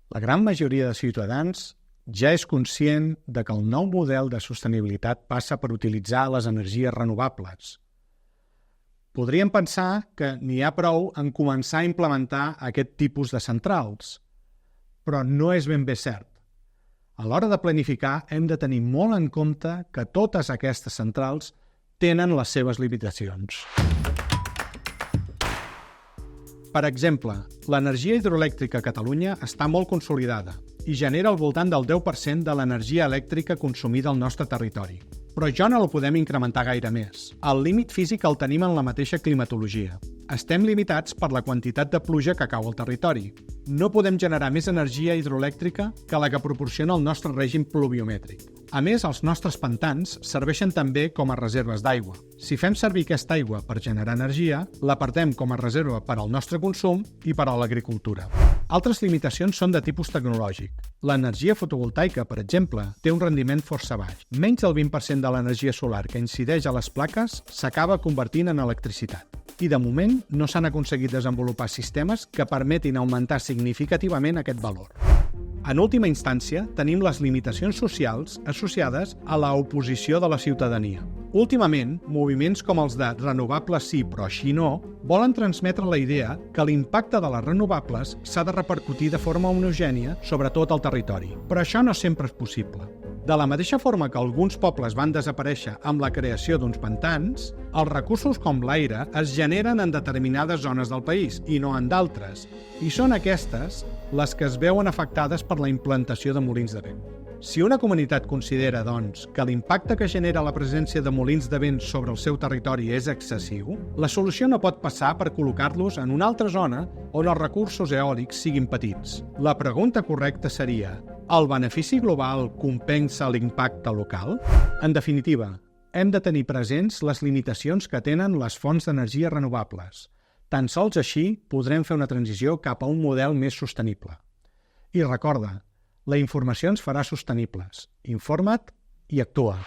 La gran majoria de ciutadans ja és conscient de que el nou model de sostenibilitat passa per utilitzar les energies renovables. Podríem pensar que n'hi ha prou en començar a implementar aquest tipus de centrals, però no és ben bé cert. A l'hora de planificar hem de tenir molt en compte que totes aquestes centrals tenen les seves limitacions. Per exemple, l'energia hidroelèctrica a Catalunya està molt consolidada i genera al voltant del 10% de l'energia elèctrica consumida al nostre territori. Però ja no la podem incrementar gaire més. El límit físic el tenim en la mateixa climatologia. Estem limitats per la quantitat de pluja que cau al territori. No podem generar més energia hidroelèctrica que la que proporciona el nostre règim pluviomètric. A més, els nostres pantans serveixen també com a reserves d'aigua. Si fem servir aquesta aigua per generar energia, l'apartem com a reserva per al nostre consum i per a l'agricultura. Altres limitacions són de tipus tecnològic. L'energia fotovoltaica, per exemple, té un rendiment força baix. Menys del 20% de l'energia solar que incideix a les plaques s'acaba convertint en electricitat. I de moment no s'han aconseguit desenvolupar sistemes que permetin augmentar significativament aquest valor. En última instància, tenim les limitacions socials associades a l'oposició de la ciutadania. Últimament, moviments com els de renovables sí però així no volen transmetre la idea que l'impacte de les renovables s'ha de repercutir de forma homogènia sobre tot el territori. Però això no sempre és possible. De la mateixa forma que alguns pobles van desaparèixer amb la creació d'uns pantans, els recursos com l'aire es generen en determinades zones del país i no en d'altres, i són aquestes les que es veuen afectades per la implantació de molins de vent. Si una comunitat considera, doncs, que l'impacte que genera la presència de molins de vent sobre el seu territori és excessiu, la solució no pot passar per col·locar-los en una altra zona on els recursos eòlics siguin petits. La pregunta correcta seria: el benefici global compensa l'impacte local? En definitiva, hem de tenir presents les limitacions que tenen les fonts d'energia renovables. Tan sols així podrem fer una transició cap a un model més sostenible. I recorda, la informació ens farà sostenibles. Informa't i actua.